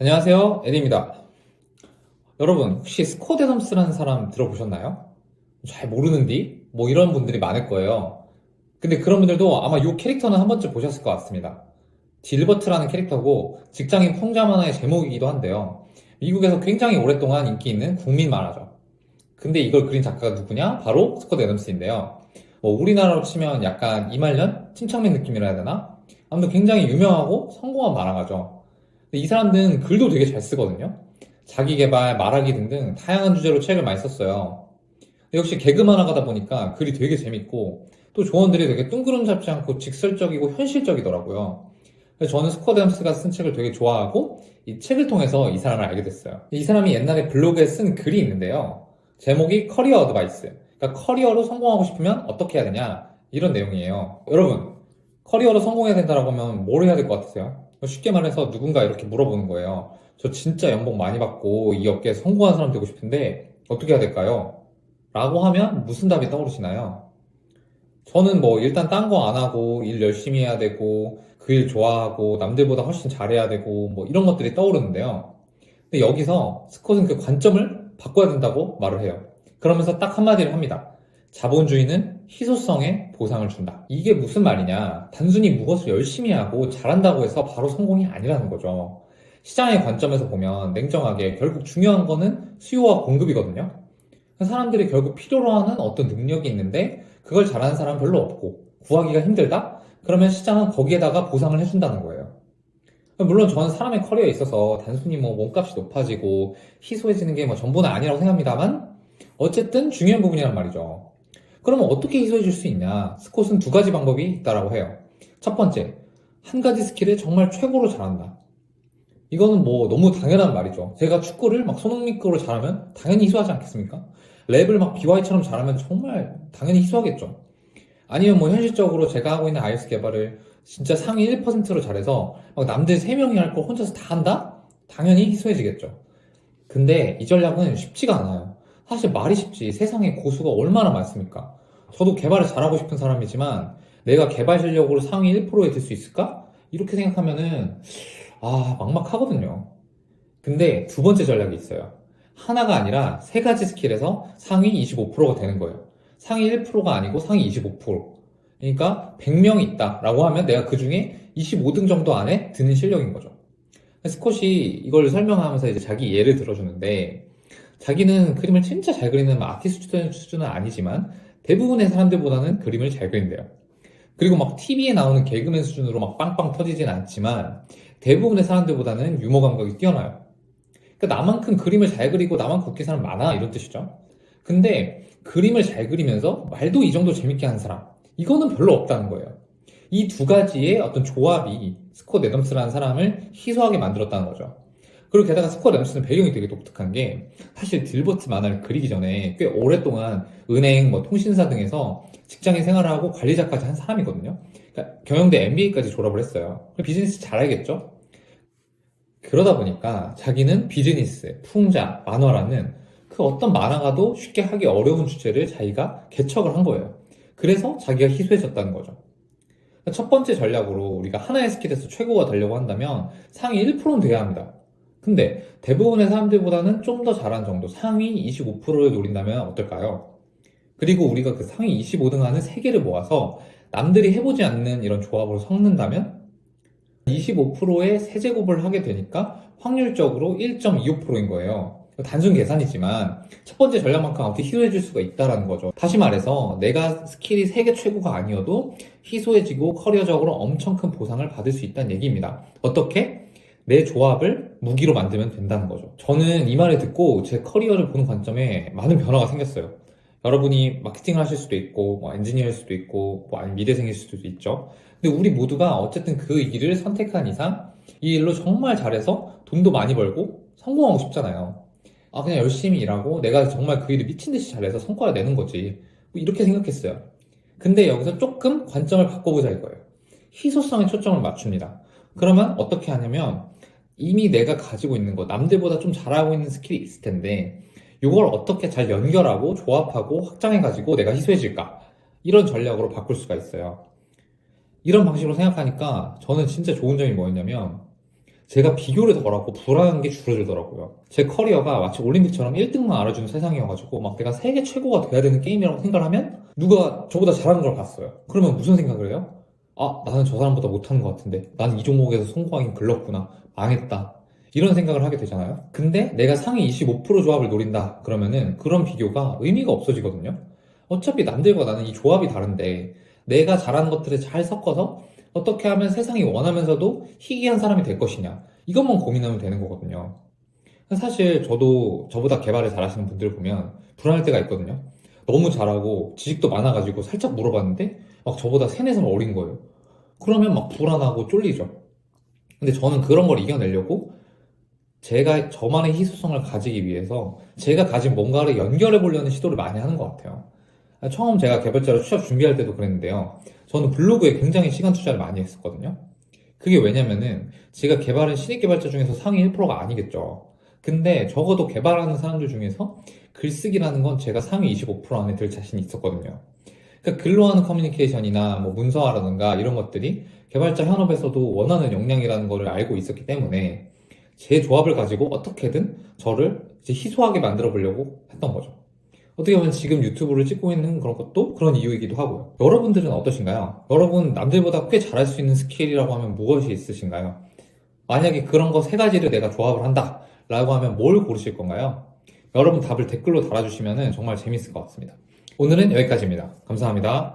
안녕하세요, 에디입니다. 여러분, 혹시 스코데덤스라는 사람 들어보셨나요? 잘 모르는디? 뭐 이런 분들이 많을 거예요. 근데 그런 분들도 아마 이 캐릭터는 한 번쯤 보셨을 것 같습니다. 딜버트라는 캐릭터고 직장인 풍자 만화의 제목이기도 한데요. 미국에서 굉장히 오랫동안 인기 있는 국민 만화죠. 근데 이걸 그린 작가가 누구냐? 바로 스콧 애덤스인데요. 뭐 우리나라로 치면 약간 이말년? 침착맨 느낌이라 해야 되나? 아무튼 굉장히 유명하고 성공한 만화가죠. 근데 이 사람들은 글도 되게 잘 쓰거든요. 자기 개발, 말하기 등등 다양한 주제로 책을 많이 썼어요. 근데 역시 개그 만화가다 보니까 글이 되게 재밌고 또 조언들이 되게 뜬구름 잡지 않고 직설적이고 현실적이더라고요. 그래서 저는 스콧 애덤스가 쓴 책을 되게 좋아하고 이 책을 통해서 이 사람을 알게 됐어요. 이 사람이 옛날에 블로그에 쓴 글이 있는데요. 제목이 커리어 어드바이스. 그러니까 커리어로 성공하고 싶으면 어떻게 해야 되냐 이런 내용이에요. 여러분, 커리어로 성공해야 된다라고 하면 뭘 해야 될 것 같으세요? 쉽게 말해서 누군가 이렇게 물어보는 거예요. 저 진짜 연봉 많이 받고 이 업계에 성공한 사람 되고 싶은데 어떻게 해야 될까요? 라고 하면 무슨 답이 떠오르시나요? 저는 뭐 일단 딴 거 안 하고 일 열심히 해야 되고 그 일 좋아하고 남들보다 훨씬 잘해야 되고 뭐 이런 것들이 떠오르는데요. 근데 여기서 스콧은 그 관점을 바꿔야 된다고 말을 해요. 그러면서 딱 한마디를 합니다. 자본주의는 희소성에 보상을 준다. 이게 무슨 말이냐? 단순히 무엇을 열심히 하고 잘한다고 해서 바로 성공이 아니라는 거죠. 시장의 관점에서 보면 냉정하게 결국 중요한 거는 수요와 공급이거든요. 사람들이 결국 필요로 하는 어떤 능력이 있는데 그걸 잘하는 사람 별로 없고 구하기가 힘들다? 그러면 시장은 거기에다가 보상을 해준다는 거예요. 물론 저는 사람의 커리어에 있어서 단순히 뭐 몸값이 높아지고 희소해지는 게 뭐 전부는 아니라고 생각합니다만 어쨌든 중요한 부분이란 말이죠. 그러면 어떻게 희소해질 수 있냐? 스콧은 두 가지 방법이 있다라고 해요. 첫 번째, 한 가지 스킬을 정말 최고로 잘한다. 이거는 뭐 너무 당연한 말이죠. 제가 축구를 막 손흥민급으로 잘하면 당연히 희소하지 않겠습니까? 랩을 막 BY처럼 잘하면 정말 당연히 희소하겠죠. 아니면 뭐 현실적으로 제가 하고 있는 iOS 개발을 진짜 상위 1%로 잘해서 막 남들 3명이 할 걸 혼자서 다 한다? 당연히 희소해지겠죠. 근데 이 전략은 쉽지가 않아요. 사실 말이 쉽지 세상에 고수가 얼마나 많습니까? 저도 개발을 잘하고 싶은 사람이지만 내가 개발 실력으로 상위 1%에 들 수 있을까? 이렇게 생각하면은 막막하거든요. 근데 두 번째 전략이 있어요. 하나가 아니라 세 가지 스킬에서 상위 25%가 되는 거예요. 상위 1%가 아니고 상위 25%. 그러니까 100명이 있다라고 하면 내가 그 중에 25등 정도 안에 드는 실력인 거죠. 스콧이 이걸 설명하면서 이제 자기 예를 들어주는데 자기는 그림을 진짜 잘 그리는 아티스트 수준은 아니지만 대부분의 사람들보다는 그림을 잘 그린대요. 그리고 막 TV에 나오는 개그맨 수준으로 막 빵빵 터지진 않지만 대부분의 사람들보다는 유머 감각이 뛰어나요. 그러니까 나만큼 그림을 잘 그리고 나만큼 웃긴 사람 많아 이런 뜻이죠. 근데 그림을 잘 그리면서 말도 이 정도 재밌게 하는 사람 이거는 별로 없다는 거예요. 이 두 가지의 어떤 조합이 스콧 애덤스라는 사람을 희소하게 만들었다는 거죠. 그리고 게다가 스콧 애덤스는 배경이 되게 독특한 게 사실 딜버트 만화를 그리기 전에 꽤 오랫동안 은행, 뭐 통신사 등에서 직장인 생활을 하고 관리자까지 한 사람이거든요. 그러니까 경영대 MBA까지 졸업을 했어요. 비즈니스 잘 알겠죠? 그러다 보니까 자기는 비즈니스, 풍자, 만화라는 그 어떤 만화가도 쉽게 하기 어려운 주제를 자기가 개척을 한 거예요. 그래서 자기가 희소해졌다는 거죠. 첫 번째 전략으로 우리가 하나의 스킬에서 최고가 되려고 한다면 상위 1%는 돼야 합니다. 근데 대부분의 사람들보다는 좀 더 잘한 정도, 상위 25%를 노린다면 어떨까요? 그리고 우리가 그 상위 25등 하는 3개를 모아서 남들이 해보지 않는 이런 조합으로 섞는다면 25%의 세제곱을 하게 되니까 확률적으로 1.25%인 거예요. 단순 계산이지만 첫 번째 전략만큼 어떻게 희소해질 수가 있다는 거죠. 다시 말해서 내가 스킬이 3개 최고가 아니어도 희소해지고 커리어적으로 엄청 큰 보상을 받을 수 있다는 얘기입니다. 어떻게? 내 조합을 무기로 만들면 된다는 거죠. 저는 이 말을 듣고 제 커리어를 보는 관점에 많은 변화가 생겼어요. 여러분이 마케팅을 하실 수도 있고, 뭐 엔지니어일 수도 있고, 뭐 아니면 미대생일 수도 있죠. 근데 우리 모두가 어쨌든 그 일을 선택한 이상 이 일로 정말 잘해서 돈도 많이 벌고 성공하고 싶잖아요. 그냥 열심히 일하고 내가 정말 그 일을 미친 듯이 잘해서 성과를 내는 거지. 뭐 이렇게 생각했어요. 근데 여기서 조금 관점을 바꿔보자 이거예요. 희소성에 초점을 맞춥니다. 그러면 어떻게 하냐면 이미 내가 가지고 있는 거, 남들보다 좀 잘하고 있는 스킬이 있을 텐데 이걸 어떻게 잘 연결하고 조합하고 확장해가지고 내가 희소해질까? 이런 전략으로 바꿀 수가 있어요. 이런 방식으로 생각하니까 저는 진짜 좋은 점이 뭐였냐면 제가 비교를 덜 하고 불안한 게 줄어들더라고요. 제 커리어가 마치 올림픽처럼 1등만 알아주는 세상이어가지고 막 내가 세계 최고가 돼야 되는 게임이라고 생각을 하면 누가 저보다 잘하는 걸 봤어요. 그러면 무슨 생각을 해요? 아, 나는 저 사람보다 못하는 것 같은데. 나는 이 종목에서 성공하긴 글렀구나. 망했다. 이런 생각을 하게 되잖아요. 근데 내가 상위 25% 조합을 노린다. 그러면은 그런 비교가 의미가 없어지거든요. 어차피 남들과 나는 이 조합이 다른데 내가 잘하는 것들을 잘 섞어서 어떻게 하면 세상이 원하면서도 희귀한 사람이 될 것이냐. 이것만 고민하면 되는 거거든요. 사실 저도 저보다 개발을 잘하시는 분들 보면 불안할 때가 있거든요. 너무 잘하고 지식도 많아가지고 살짝 물어봤는데 막 저보다 3, 4살 어린 거예요. 그러면 막 불안하고 쫄리죠. 근데 저는 그런 걸 이겨내려고 제가 저만의 희소성을 가지기 위해서 제가 가진 뭔가를 연결해 보려는 시도를 많이 하는 것 같아요. 처음 제가 개발자로 취업 준비할 때도 그랬는데요. 저는 블로그에 굉장히 시간 투자를 많이 했었거든요. 그게 왜냐면은 제가 개발한 신입 개발자 중에서 상위 1%가 아니겠죠. 근데 적어도 개발하는 사람들 중에서 글쓰기라는 건 제가 상위 25% 안에 들 자신이 있었거든요. 그러니까 글로 하는 커뮤니케이션이나 뭐 문서화라든가 이런 것들이 개발자 현업에서도 원하는 역량이라는 거를 알고 있었기 때문에 제 조합을 가지고 어떻게든 저를 이제 희소하게 만들어 보려고 했던 거죠. 어떻게 보면 지금 유튜브를 찍고 있는 그런 것도 그런 이유이기도 하고요. 여러분들은 어떠신가요? 여러분 남들보다 꽤 잘할 수 있는 스킬이라고 하면 무엇이 있으신가요? 만약에 그런 거 3가지를 내가 조합을 한다 라고 하면 뭘 고르실 건가요? 여러분 답을 댓글로 달아주시면 정말 재밌을 것 같습니다. 오늘은 여기까지입니다. 감사합니다.